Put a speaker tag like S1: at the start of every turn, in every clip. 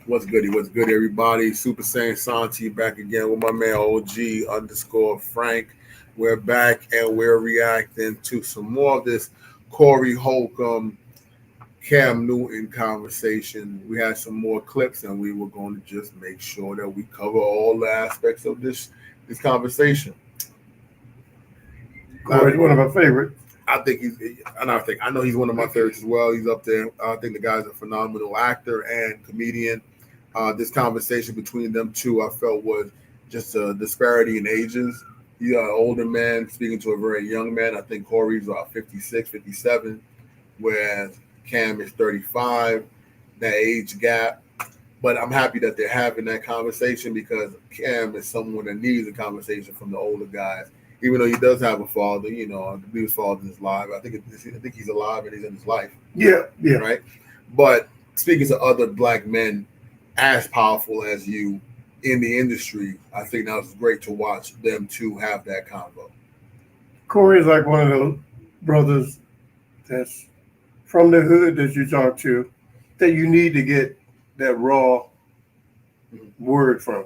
S1: What's good, everybody? Super Saiyan Santi back again with my man OG underscore Frank. We're back and we're reacting to some more of this Corey Holcomb, Cam Newton conversation. We had some more clips and we were going to just make sure that we cover all the aspects of this conversation.
S2: Corey's one of our favorites.
S1: I think I know he's one of my favorites as well. He's up there. I think the guy's a phenomenal actor and comedian. This conversation between them two, I felt was just a disparity in ages. You got an older man speaking to a very young man. I think Corey's about 56, 57, whereas Cam is 35. That age gap. But I'm happy that they're having that conversation because Cam is someone that needs a conversation from the older guys. Even though he does have a father, I believe his father is alive. I think he's alive and he's in his life.
S2: Yeah.
S1: Right. But speaking to other black men as powerful as you in the industry, I think that was great to watch them two have that convo.
S2: Corey is like one of those brothers that's from the hood that you talk to that you need to get that raw word from.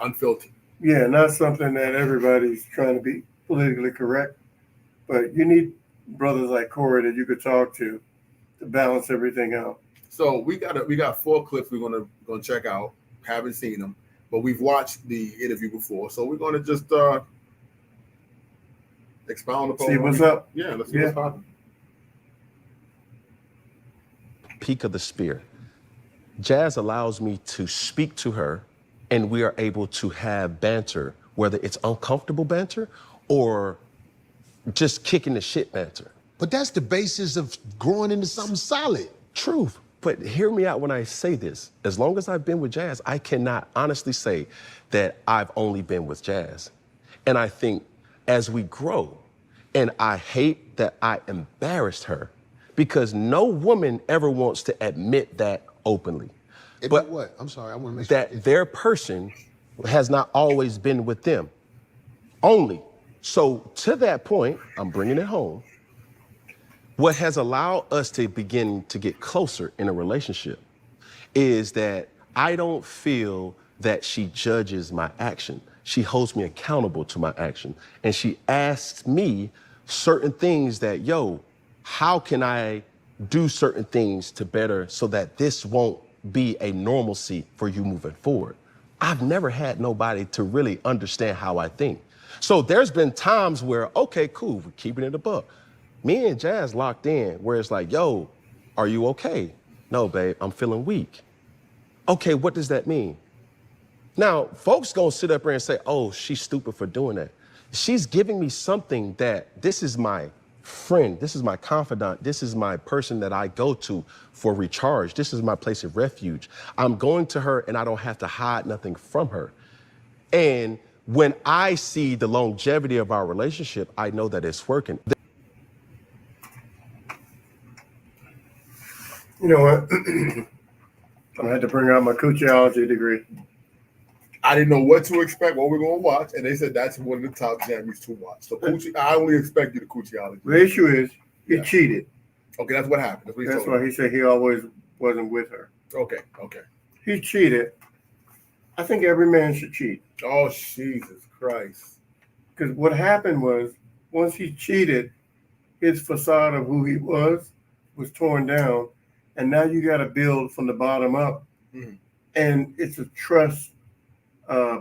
S1: Unfiltered.
S2: Yeah, not something that everybody's trying to be politically correct, but you need brothers like Corey that you could talk to balance everything out.
S1: So we got 4 clips we're gonna check out. Haven't seen them, but we've watched the interview before, so we're gonna just expound upon.
S2: See what's up.
S1: Yeah, let's see what's happening.
S3: Peak of the spear. Jazz allows me to speak to her and we are able to have banter, whether it's uncomfortable banter or just kicking the shit banter.
S4: But that's the basis of growing into something solid.
S3: Truth. But hear me out when I say this. As long as I've been with Jazz, I cannot honestly say that I've only been with Jazz. And I think as we grow, and I hate that I embarrassed her because no woman ever wants to admit that openly.
S4: But what? I'm sorry, I want to make sure.
S3: That their person has not always been with them. Only. So to that point, I'm bringing it home. What has allowed us to begin to get closer in a relationship is that I don't feel that she judges my action. She holds me accountable to my action. And she asks me certain things that, how can I do certain things to better so that this won't be a normalcy for you moving forward? I've never had nobody to really understand how I think. So there's been times where, okay, cool, we're keeping it a buck. Me and Jazz locked in where it's like, are you okay? No, babe, I'm feeling weak. Okay, what does that mean? Now, folks gonna sit up there and say, oh, she's stupid for doing that. She's giving me something that this is my friend, this is my confidant, this is my person that I go to for recharge. This is my place of refuge. I'm going to her and I don't have to hide nothing from her. And when I see the longevity of our relationship, I know that it's working.
S2: You know what? I had to bring out my coochology degree.
S1: I didn't know what to expect, what we're going to watch, and they said that's one of the top jammies to watch. So I only expect you to coochology.
S2: The issue is he cheated.
S1: Okay, that's what happened.
S2: That's why he said he always wasn't with her.
S1: Okay.
S2: He cheated. I think every man should cheat.
S1: Oh, Jesus Christ.
S2: Because what happened was, once he cheated, his facade of who he was torn down, and now you got to build from the bottom up.
S1: Mm-hmm.
S2: And it's a trust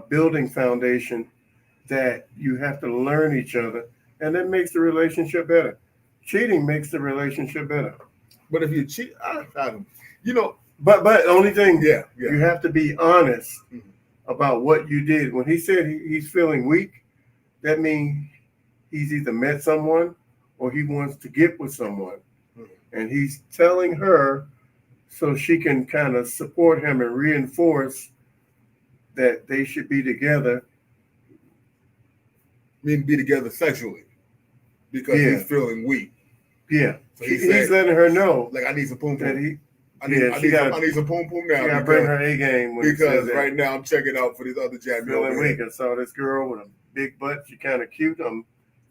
S2: building foundation that you have to learn each other, and that makes the relationship better. Cheating makes the relationship better.
S1: But if you cheat,
S2: But the only thing,
S1: yeah,
S2: you have to be honest about what you did. When he said he's feeling weak, that means he's either met someone or he wants to get with someone. And he's telling her so she can kind of support him and reinforce that they should be together.
S1: Mean be together sexually because he's feeling weak.
S2: Yeah, so he's letting her know,
S1: like, I need some poom poom. I need some poom poom now.
S2: You gotta bring her A game
S1: because right now I'm checking out for these other jams.
S2: Feeling weak. I saw this girl with a big butt. She kind of cute. I'm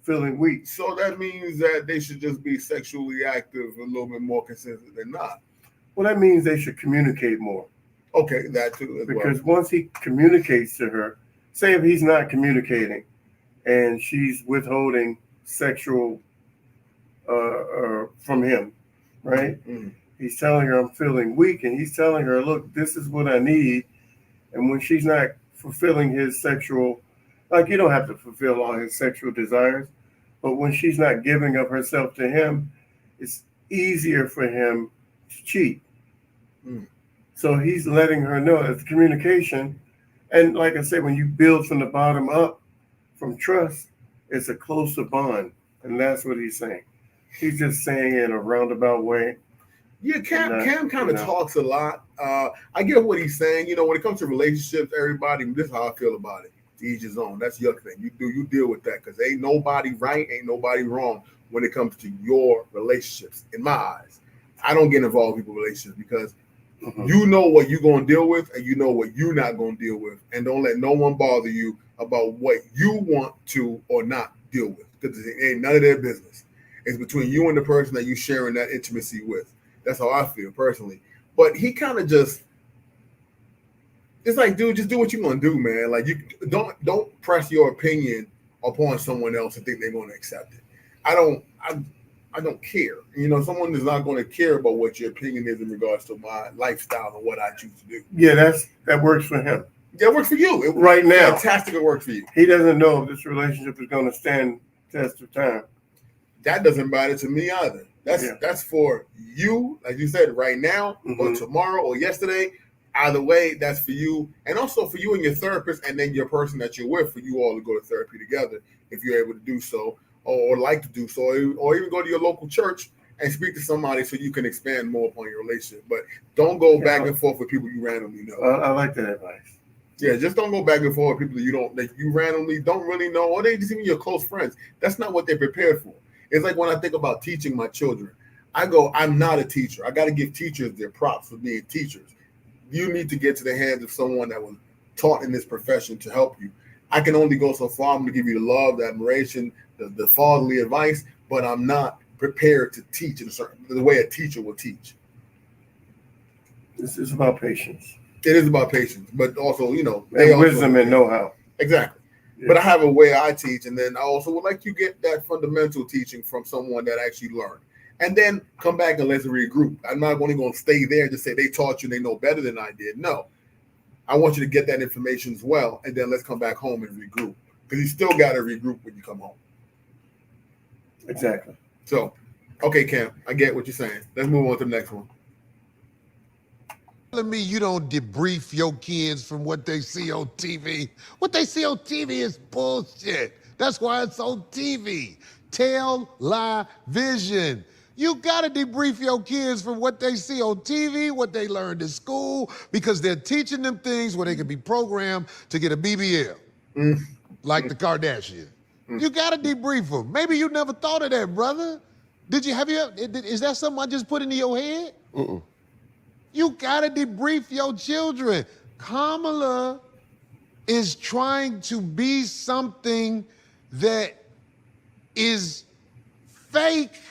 S2: feeling weak.
S1: So that means that they should just be sexually active a little bit more consistent than not.
S2: Well, that means they should communicate more.
S1: Okay, that too as
S2: Because once he communicates to her, say if he's not communicating and she's withholding sexual from him, right?
S1: Mm-hmm.
S2: He's telling her I'm feeling weak, and he's telling her, look, this is what I need. And when she's not fulfilling his sexual, like you don't have to fulfill all his sexual desires, but when she's not giving of herself to him, it's easier for him to cheat.
S1: Mm.
S2: So he's letting her know it's communication. And like I said, when you build from the bottom up, from trust, it's a closer bond. And that's what he's saying. He's just saying it in a roundabout way.
S1: Yeah, Cam kind of talks a lot. I get what he's saying. You know, when it comes to relationships, everybody, this is how I feel about it. To each his own. That's your thing. You deal with that because ain't nobody right, ain't nobody wrong when it comes to your relationships. In my eyes, I don't get involved in people's relationships because you know what you're going to deal with and you know what you're not going to deal with. And don't let no one bother you about what you want to or not deal with because it ain't none of their business. It's between you and the person that you're sharing that intimacy with. That's how I feel personally. But he kind of just, it's like, dude, just do what you're going to do, man. Like, you don't press your opinion upon someone else and think they're going to accept it. I don't care. You know, someone is not going to care about what your opinion is in regards to my lifestyle and what I choose to do.
S2: Yeah, that works for him.
S1: That works for you.
S2: Right now.
S1: Fantastic, it works for you.
S2: He doesn't know if this relationship is going to stand test of time.
S1: That doesn't matter to me either. That's for you, like you said, right now or tomorrow or yesterday. Either way, that's for you. And also for you and your therapist and then your person that you're with, for you all to go to therapy together if you're able to do so or like to do so. Or even go to your local church and speak to somebody so you can expand more upon your relationship. But don't go back and forth with people you randomly know.
S2: I like that advice.
S1: Yeah, just don't go back and forth with people that you randomly don't really know, or they just even your close friends. That's not what they're prepared for. It's like when I think about teaching my children, I go, I'm not a teacher. I got to give teachers their props for being teachers. You need to get to the hands of someone that was taught in this profession to help you. I can only go so far. I'm going to give you the love, the admiration, the fatherly advice, but I'm not prepared to teach in the way a teacher will teach.
S2: This is about patience.
S1: It is about patience, but also, you know,
S2: and wisdom and know-how.
S1: Exactly. Yeah. But I have a way I teach, and then I also would like you get that fundamental teaching from someone that actually learned. And then come back and let's regroup. I'm not only going to stay there and just say they taught you and they know better than I did. No. I want you to get that information as well, and then let's come back home and regroup. Because you still got to regroup when you come home.
S2: Exactly.
S1: So, okay, Cam, I get what you're saying. Let's move on to the next one.
S4: Telling me you don't debrief your kids from what they see on TV. What they see on TV is bullshit. That's why it's on TV. Tell, lie, vision. You gotta debrief your kids from what they see on TV, what they learned in school, because they're teaching them things where they can be programmed to get a BBL, like the Kardashians. You gotta debrief them. Maybe you never thought of that, brother. Is that something I just put into your head? You gotta debrief your children. Kamala is trying to be something that is fake,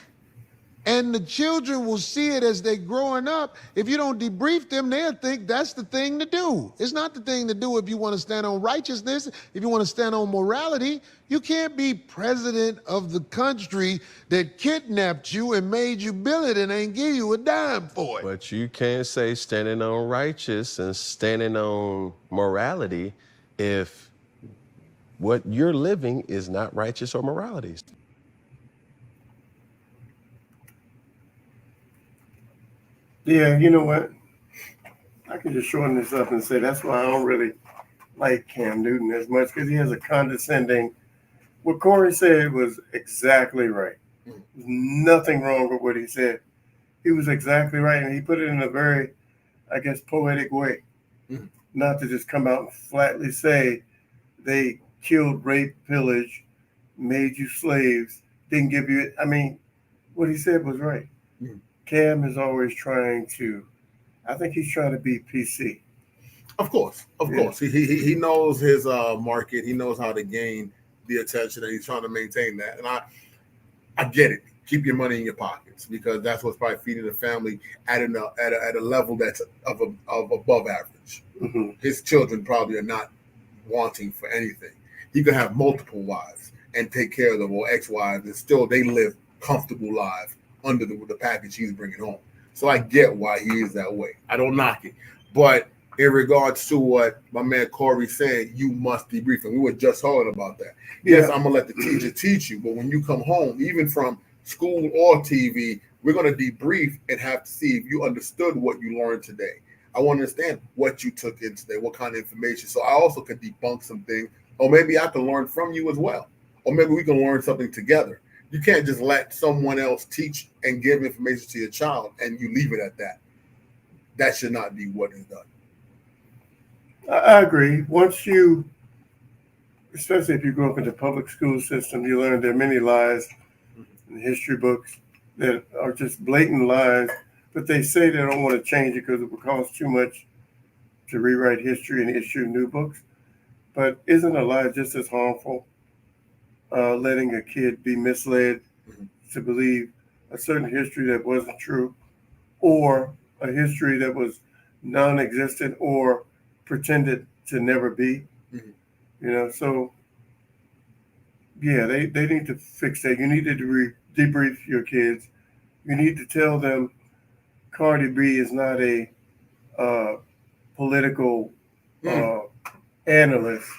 S4: and the children will see it as they're growing up. If you don't debrief them, they'll think that's the thing to do. It's not the thing to do if you want to stand on righteousness, if you want to stand on morality. You can't be president of the country that kidnapped you and made you bill it and ain't give you a dime for it.
S3: But you can't say standing on righteous and standing on morality if what you're living is not righteous or morality.
S2: Yeah, you know what? I can just shorten this up and say that's why I don't really like Cam Newton as much, because he has a condescending. What Corey said was exactly right. There's nothing wrong with what he said. He was exactly right, and he put it in a very, I guess, poetic way. Not to just come out and flatly say they killed, raped, pillaged, made you slaves, didn't give you it. I mean, what he said was right. Cam is always trying to, I think he's trying to be PC.
S1: Of course. He knows his market. He knows how to gain the attention, and he's trying to maintain that. And I get it. keep your money in your pockets because that's what's probably feeding the family at a level that's of above average.
S2: Mm-hmm.
S1: His children probably are not wanting for anything. He could have multiple wives and take care of them, or ex-wives, and still they live comfortable lives under the package he's bringing home. So I get why he is that way. I don't knock it. But in regards to what my man Corey said, you must debrief. And we were just talking about that. Yes, I'm going to let the teacher teach you. But when you come home, even from school or TV, we're going to debrief and have to see if you understood what you learned today. I want to understand what you took in today, what kind of information. So I also can debunk some things. Or maybe I can learn from you as well. Or maybe we can learn something together. You can't just let someone else teach and give information to your child and you leave it at that. That should not be what is done.
S2: I agree. Once you, especially if you grew up in the public school system, you learn there are many lies in history books that are just blatant lies, but they say they don't want to change it because it would cost too much to rewrite history and issue new books. But isn't a lie just as harmful? Letting a kid be misled to believe a certain history that wasn't true, or a history that was non-existent or pretended to never be. You know, so yeah, they need to fix that. You need to debrief your kids. You need to tell them Cardi B is not a political analyst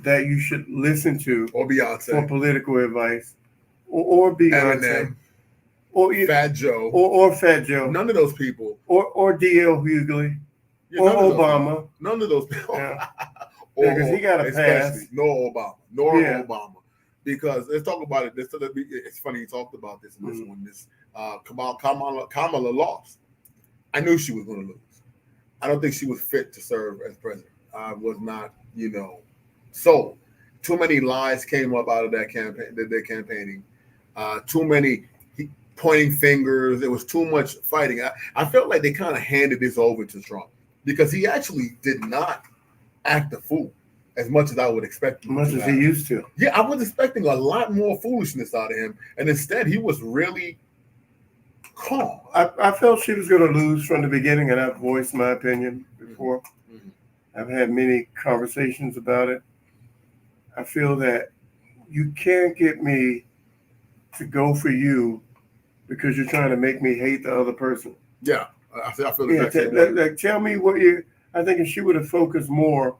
S2: that you should listen to,
S1: or Beyonce
S2: for political advice, or Beyonce,
S1: Eminem,
S2: or
S1: Fat Joe,
S2: or Fat Joe,
S1: none of those people,
S2: or D.L. Hughley, or Obama.
S1: None of those people.
S2: Yeah. Because he got a pass.
S1: Nor Obama. Because let's talk about it. It's funny you talked about this in this one. This Kamala lost. I knew she was going to lose. I don't think she was fit to serve as president. I was not, so too many lies came up out of that campaign, their campaigning. Too many pointing fingers. There was too much fighting. I felt like they kind of handed this over to Trump because he actually did not act a fool as much as I would expect him.
S2: As much as he used to.
S1: Yeah, I was expecting a lot more foolishness out of him. And instead, he was really calm.
S2: I felt she was going to lose from the beginning, and I've voiced my opinion before. I've had many conversations about it. I feel that you can't get me to go for you because you're trying to make me hate the other person.
S1: Yeah, I feel that.
S2: Tell me what I think if she would have focused more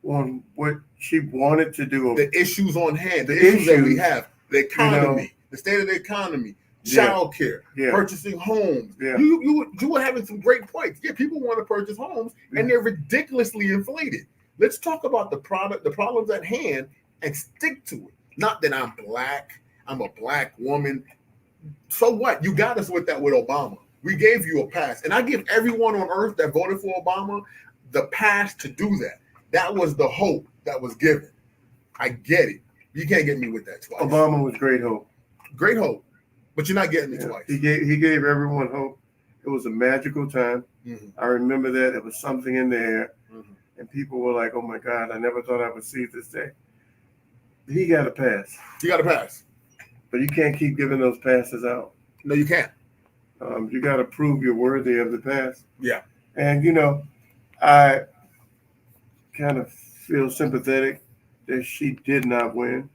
S2: on what she wanted to do.
S1: The issues on hand, the issues that we have, the economy, the state of the economy, child care, purchasing homes.
S2: Yeah.
S1: You were having some great points. Yeah, people want to purchase homes and they're ridiculously inflated. Let's talk about the problems at hand and stick to it. Not that I'm black, I'm a black woman. So what? You got us with that with Obama. We gave you a pass. And I give everyone on earth that voted for Obama the pass to do that. That was the hope that was given. I get it. You can't get me with that twice.
S2: Obama was great hope.
S1: Great hope. But you're not getting me twice.
S2: He gave everyone hope. It was a magical time. I remember that. There was something in the air. And people were like, oh my God, I never thought I would see this day. He got a pass.
S1: He got a pass.
S2: But you can't keep giving those passes out.
S1: No, you can't.
S2: You got to prove you're worthy of the pass.
S1: Yeah.
S2: And, I kind of feel sympathetic that she did not win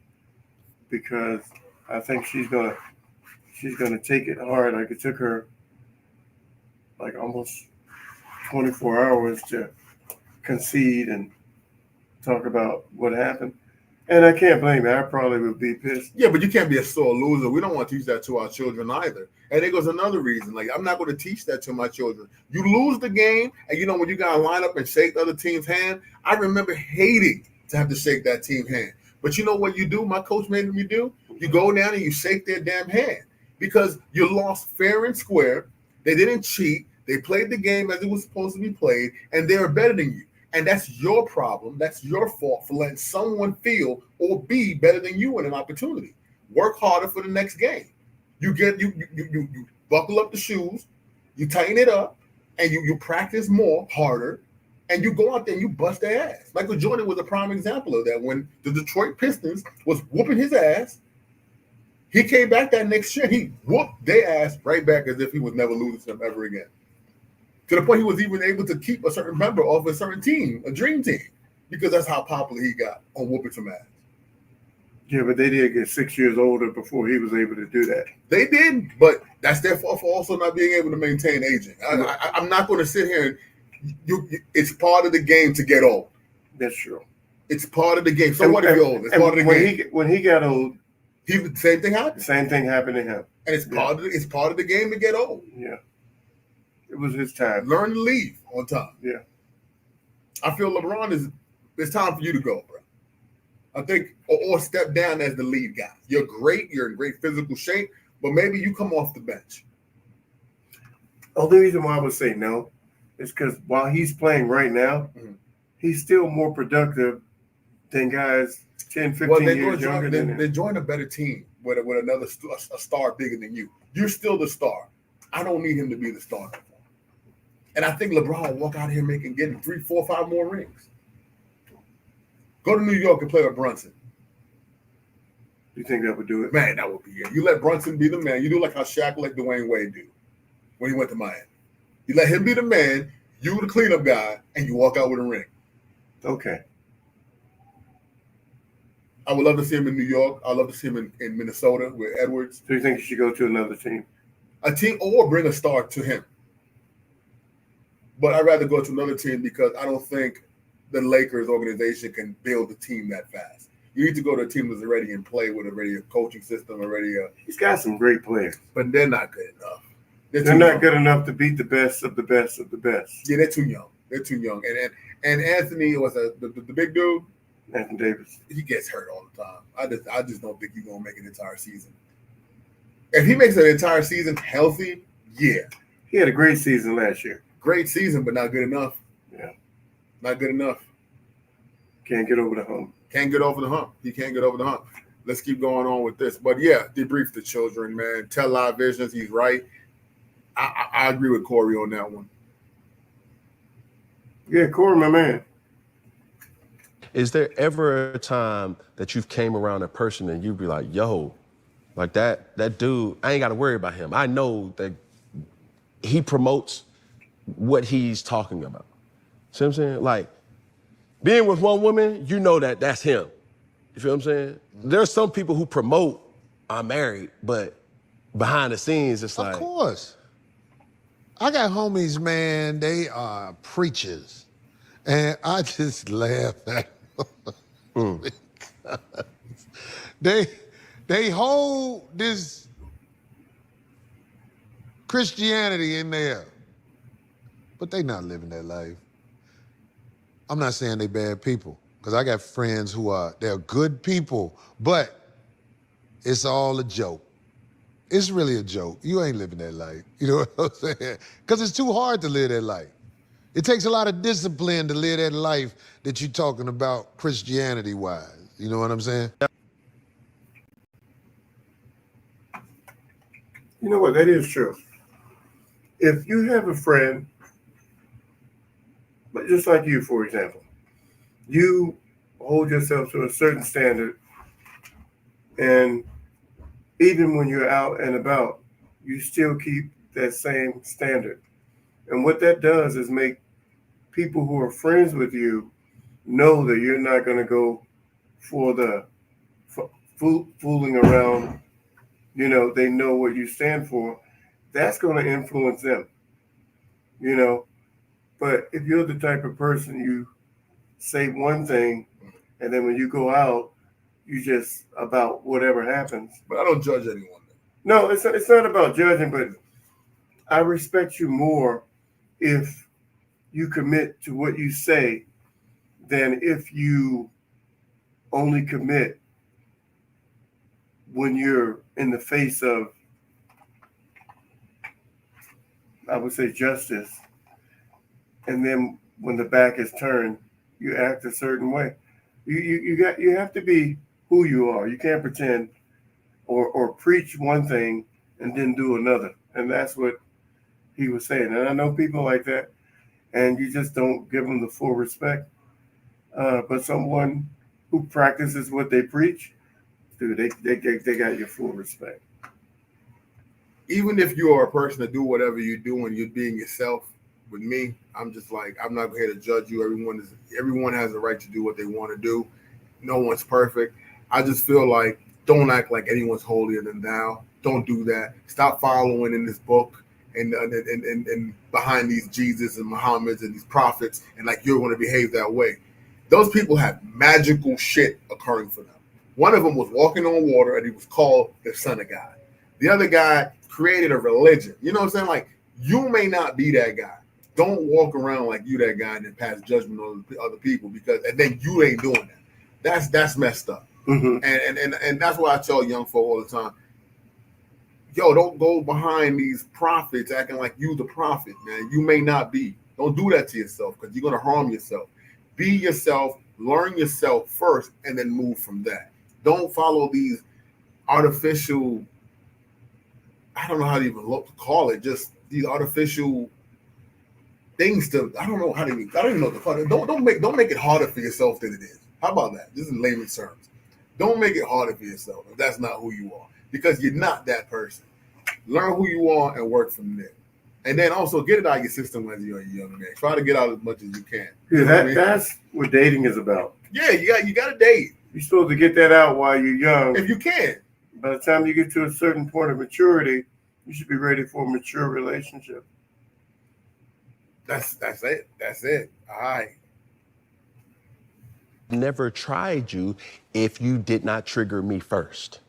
S2: because I think she's gonna take it hard. Like it took her like almost 24 hours to concede and talk about what happened. And I can't blame her. I probably would be pissed.
S1: Yeah, but you can't be a sore loser. We don't want to teach that to our children either. And there goes another reason. Like, I'm not going to teach that to my children. You lose the game, and when you got to line up and shake the other team's hand, I remember hating to have to shake that team's hand. But you know what you do? My coach made me do? You go down and you shake their damn hand because you lost fair and square. They didn't cheat. They played the game as it was supposed to be played, and they're better than you. And that's your problem. That's your fault for letting someone feel or be better than you in an opportunity. Work harder for the next game. You buckle up the shoes, you tighten it up, and you practice more, harder, and you go out there and you bust their ass. Michael Jordan was a prime example of that. When the Detroit Pistons was whooping his ass, He came back that next year. He whooped their ass right back as if he was never losing to them ever again. To the point he was even able to keep a certain member of a certain team, a dream team, because that's how popular he got on whooping some ass.
S2: Yeah, but they did get 6 years older before he was able to do that.
S1: They did, but that's their fault for also not being able to maintain aging. I'm not going to sit here and it's part of the game to get old.
S2: That's true.
S1: It's part of the game. So what if you're old? It's part of the game.
S2: When he got old,
S1: the same thing happened.
S2: the same thing happened to him.
S1: And it's part of the game to get old.
S2: Yeah. It was his time.
S1: Learn to leave on time.
S2: Yeah.
S1: I feel LeBron it's time for you to go, bro. I think or step down as the lead guy. You're great, you're in great physical shape, but maybe you come off the bench.
S2: Only reason why I would say no is because while he's playing right now, he's still more productive than guys 10, 15 years younger than him.
S1: They join a better team with another a star bigger than you. You're still the star. I don't need him to be the star. And I think LeBron will walk out here getting 3, 4, 5 more rings. Go to New York and play with Brunson.
S2: You think that would do it?
S1: Man, that would be it. You let Brunson be the man. You do like how Shaq let Dwayne Wade do when he went to Miami. You let him be the man, you the cleanup guy, and you walk out with a ring.
S2: Okay.
S1: I would love to see him in New York. I'd love to see him in Minnesota with Edwards.
S2: So you think he should go to another team?
S1: A team or bring a star to him. But I'd rather go to another team because I don't think the Lakers organization can build a team that fast. You need to go to a team that's already in play with already a coaching system,
S2: He's got some great players.
S1: But they're not good enough.
S2: They're not good enough to beat the best of the best of the best.
S1: Yeah, they're too young. They're too young. And Anthony was the big dude.
S2: Anthony Davis.
S1: He gets hurt all the time. I just don't think he's gonna make an entire season. If he makes an entire season healthy, yeah.
S2: He had a great season last year.
S1: Great season, but not good enough.
S2: Yeah.
S1: Not good enough.
S2: Can't get over the hump.
S1: Can't get over the hump. He can't get over the hump. Let's keep going on with this. But yeah, debrief the children, man. Tell live visions. He's right. I agree with Corey on that one.
S2: Yeah, Corey, my man.
S3: Is there ever a time that you've came around a person and you'd be like, yo, like that dude, I ain't got to worry about him. I know that he promotes what he's talking about. See what I'm saying? Like, being with one woman, you know that's him. You feel what I'm saying? There's some people who promote I'm married, but behind the scenes, it's like.
S4: Of course. I got homies, man, they are preachers. And I just laugh at them. They hold this Christianity in there, but they not living their life. I'm not saying they bad people, because I got friends they're good people, but it's all a joke. It's really a joke. You ain't living that life. You know what I'm saying? Because it's too hard to live that life. It takes a lot of discipline to live that life that you're talking about Christianity-wise. You know what I'm saying?
S2: You know what? That is true. If you have a friend, but just like you, for example, you hold yourself to a certain standard, and even when you're out and about, you still keep that same standard. And what that does is make people who are friends with you know that you're not going to go for the fooling around. You know, they know what you stand for. That's going to influence them, you know. But if you're the type of person, you say one thing, and then when you go out, you just about whatever happens.
S1: But I don't judge anyone.
S2: No, it's not about judging, but I respect you more if you commit to what you say than if you only commit when you're in the face of, I would say, justice. And then when the back is turned, you act a certain way. You have to be who you are. You can't pretend or preach one thing and then do another. And that's what he was saying. And I know people like that, and you just don't give them the full respect. But someone who practices what they preach, dude, they got your full respect.
S1: Even if you are a person to do whatever you do and you're being yourself, with me, I'm just like, I'm not here to judge you. Everyone has the right to do what they want to do. No one's perfect. I just feel like don't act like anyone's holier than thou. Don't do that. Stop following in this book and behind these Jesus and Muhammad's and these prophets and like you're going to behave that way. Those people have magical shit occurring for them. One of them was walking on water and he was called the Son of God. The other guy created a religion. You know what I'm saying? Like, you may not be that guy. Don't walk around like you that guy and then pass judgment on other people and then you ain't doing that. That's messed up.
S2: Mm-hmm.
S1: And that's why I tell young folk all the time, yo, don't go behind these prophets acting like you the prophet, man. You may not be. Don't do that to yourself because you're going to harm yourself. Be yourself, learn yourself first, and then move from that. Don't follow these artificial, I don't know how to even call it, just these artificial things I don't even know what to call it. Don't make it harder for yourself than it is. How about that? This is in layman's terms. Don't make it harder for yourself if that's not who you are, because you're not that person. Learn who you are and work from there. And then also get it out of your system as you're a young man. Try to get out as much as you can.
S2: That's what dating is about.
S1: Yeah, you got to date.
S2: You're supposed to get that out while you're young.
S1: If you can.
S2: By the time you get to a certain point of maturity, you should be ready for a mature relationship.
S1: That's it. That's it. All right.
S3: Never tried you if you did not trigger me first.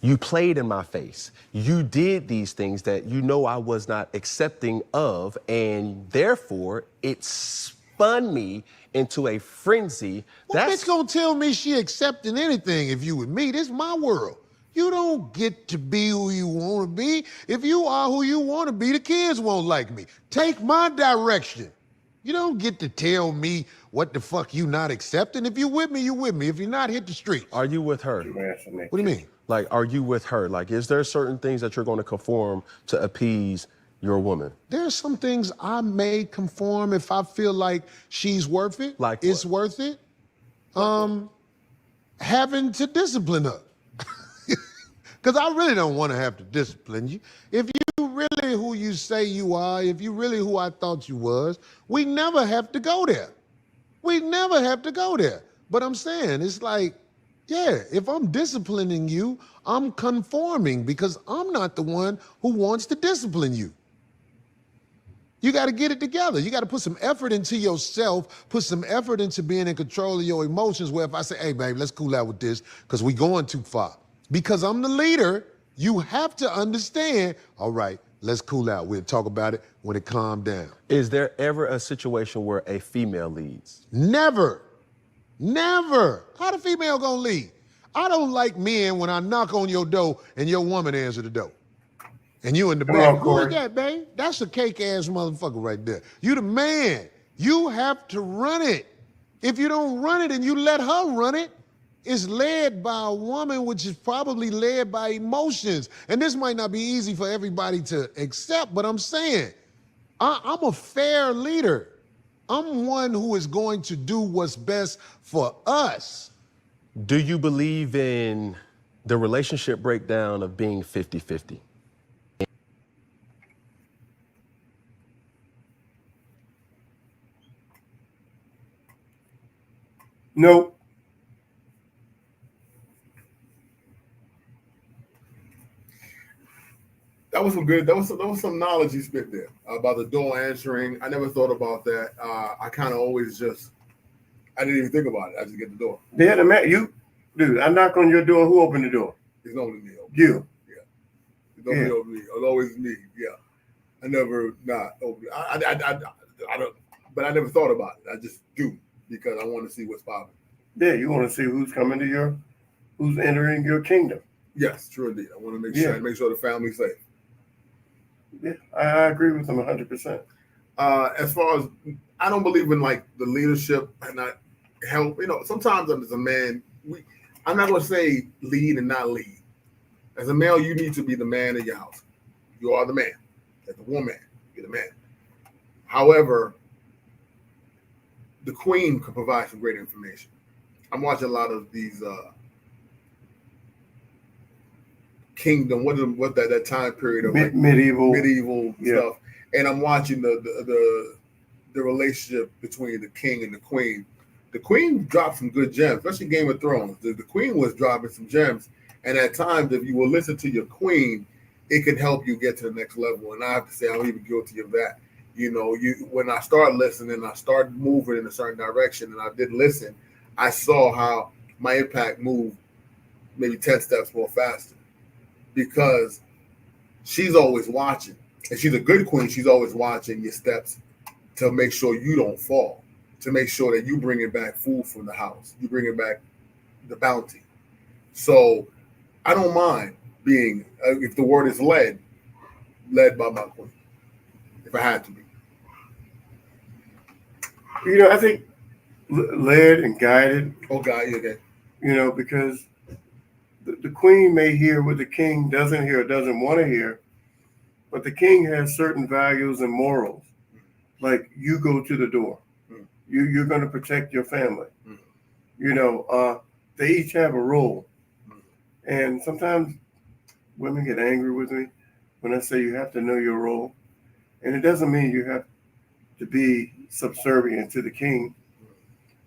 S3: You played in my face. You did these things that you know I was not accepting of, and therefore it spun me into a frenzy.
S4: What bitch gonna tell me she accepting anything if you with me? This is my world. You don't get to be who you want to be. If you are who you want to be, the kids won't like me. Take my direction. You don't get to tell me what the fuck you not accepting. If you with me, you with me. If you're not, hit the street.
S3: Are you with her?
S4: What do you mean?
S3: Like, are you with her? Like, is there certain things that you're going to conform to appease your woman?
S4: There are some things I may conform if I feel like she's worth it.
S3: Like
S4: it's
S3: what?
S4: worth it. Having to discipline her. Because I really don't want to have to discipline you. If you really who you say you are, if you really who I thought you was, we never have to go there. We never have to go there. But I'm saying, it's like, yeah, if I'm disciplining you, I'm conforming because I'm not the one who wants to discipline you. You got to get it together. You got to put some effort into yourself, put some effort into being in control of your emotions, where if I say, hey, babe, let's cool out with this because we going too far. Because I'm the leader, you have to understand, all right, let's cool out. We'll talk about it when it calm down.
S3: Is there ever a situation where a female leads?
S4: Never. Never. How the female gonna lead? I don't like men when I knock on your door and your woman answer the door. And you in the back. Who is that, babe? That's a cake-ass motherfucker right there. You the man. You have to run it. If you don't run it and you let her run it, it's led by a woman, which is probably led by emotions. And this might not be easy for everybody to accept, but I'm saying, I'm a fair leader. I'm one who is going to do what's best for us.
S3: Do you believe in the relationship breakdown of being 50-50?
S2: Nope.
S1: That was some good. That was some knowledge you spit there about the door answering. I never thought about that. I kind of always I didn't even think about it. I just get the door.
S2: Yeah, the man, dude. I knock on your door. Who opened the door?
S1: It's normally me.
S2: You.
S1: Yeah. It's normally me. It's always me. Yeah. I never not open. I don't. But I never thought about it. I just do because I want to see what's popping.
S2: Yeah, you want to see who's coming to who's entering your kingdom.
S1: Yes, true indeed. I want to make sure the family's safe.
S2: Yeah, I agree with them 100%.
S1: As far as I don't believe in like the leadership and not help. You know, sometimes as a man, I'm not going to say lead and not lead. As a male, you need to be the man of your house. You are the man. As a woman, you're the man. However, the queen could provide some great information. I'm watching a lot of these kingdom, what that time period of like
S2: medieval Yeah.
S1: stuff, and I'm watching the relationship between the king and the queen. The queen dropped some good gems, especially Game of Thrones. The queen was dropping some gems, and at times, if you will listen to your queen, it can help you get to the next level. And I have to say, I'm even guilty of that. You know, when I start listening, I start moving in a certain direction, and I did listen. I saw how my impact moved maybe 10 steps more faster because she's always watching, and she's a good queen. She's always watching your steps to make sure you don't fall, to make sure that you bringing back food from the house, you bringing back the bounty. So I don't mind being, if the word is led by my queen, if I had to be.
S2: You know, I think led and guided.
S1: Oh, God, yeah, okay.
S2: You know, because the queen may hear what the king doesn't hear or doesn't want to hear, but the king has certain values and morals. Like you go to the door. You're going to protect your family. You know, they each have a role. And sometimes women get angry with me when I say you have to know your role. And it doesn't mean you have to be subservient to the king.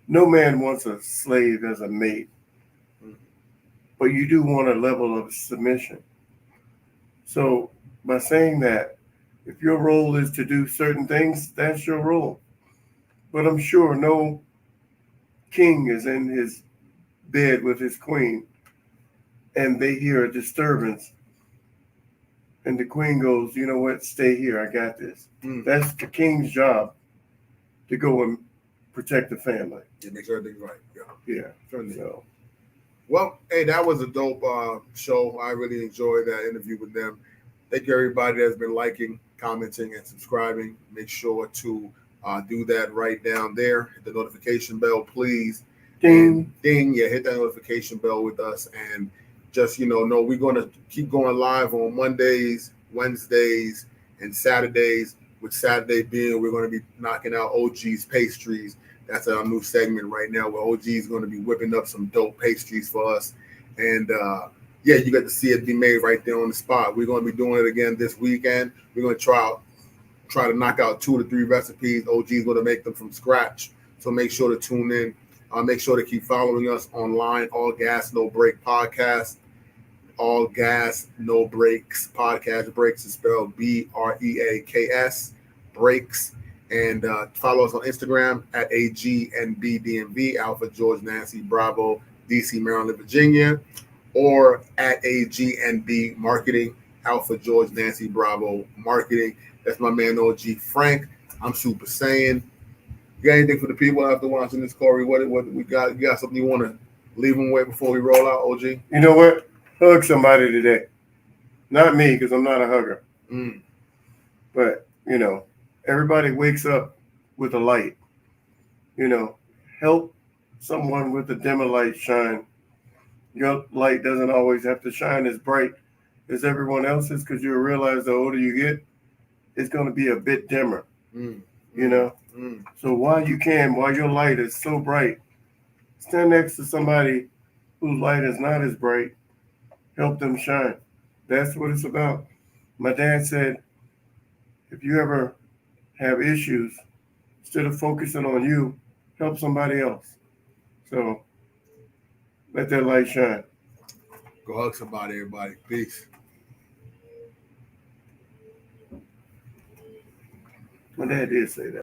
S2: No man wants a slave as a mate. But you do want a level of submission. So by saying that, if your role is to do certain things, that's your role. But I'm sure no king is in his bed with his queen and they hear a disturbance and the queen goes, you know what, stay here, I got this. That's the king's job, to go and protect the family.
S1: Yeah, make sure everything's right.
S2: Yeah.
S1: Certainly.
S2: So,
S1: well, hey, that was a dope show. I really enjoyed that interview with them. Thank you, everybody that's been liking, commenting, and subscribing. Make sure to do that right down there. Hit the notification bell, please.
S2: ding.
S1: Ding. Yeah, hit that notification bell with us. And just, know we're going to keep going live on Mondays, Wednesdays, and Saturdays. With Saturday being, we're going to be knocking out OG's pastries. That's our new segment right now where OG is going to be whipping up some dope pastries for us. And yeah, you got to see it be made right there on the spot. We're going to be doing it again this weekend. We're going to try to knock out 2 to 3 recipes. OG is going to make them from scratch. So make sure to tune in. Make sure to keep following us online. All Gas, No Break Podcast. All Gas, No Breaks Podcast. Breaks is spelled BREAKS. Breaks. And follow us on Instagram at AGNBDMV, Alpha George Nancy Bravo, DC, Maryland, Virginia, or at AGNB Marketing, Alpha George Nancy Bravo Marketing. That's my man OG Frank. I'm Super Saiyan. You got anything for the people after watching this, Corey? What we got? You got something you want to leave them with before we roll out, OG?
S2: You know what? Hug somebody today. Not me, because I'm not a hugger. But, everybody wakes up with a light. Help someone with a dimmer light shine. Your light doesn't always have to shine as bright as everyone else's, because you'll realize the older you get, it's going to be a bit dimmer. So while your light is so bright, stand next to somebody whose light is not as bright. Help them shine. That's what it's about. My dad said, if you ever have issues, instead of focusing on you, help somebody else. So let that light shine.
S1: Go hug somebody, everybody. Peace.
S2: My dad did say that.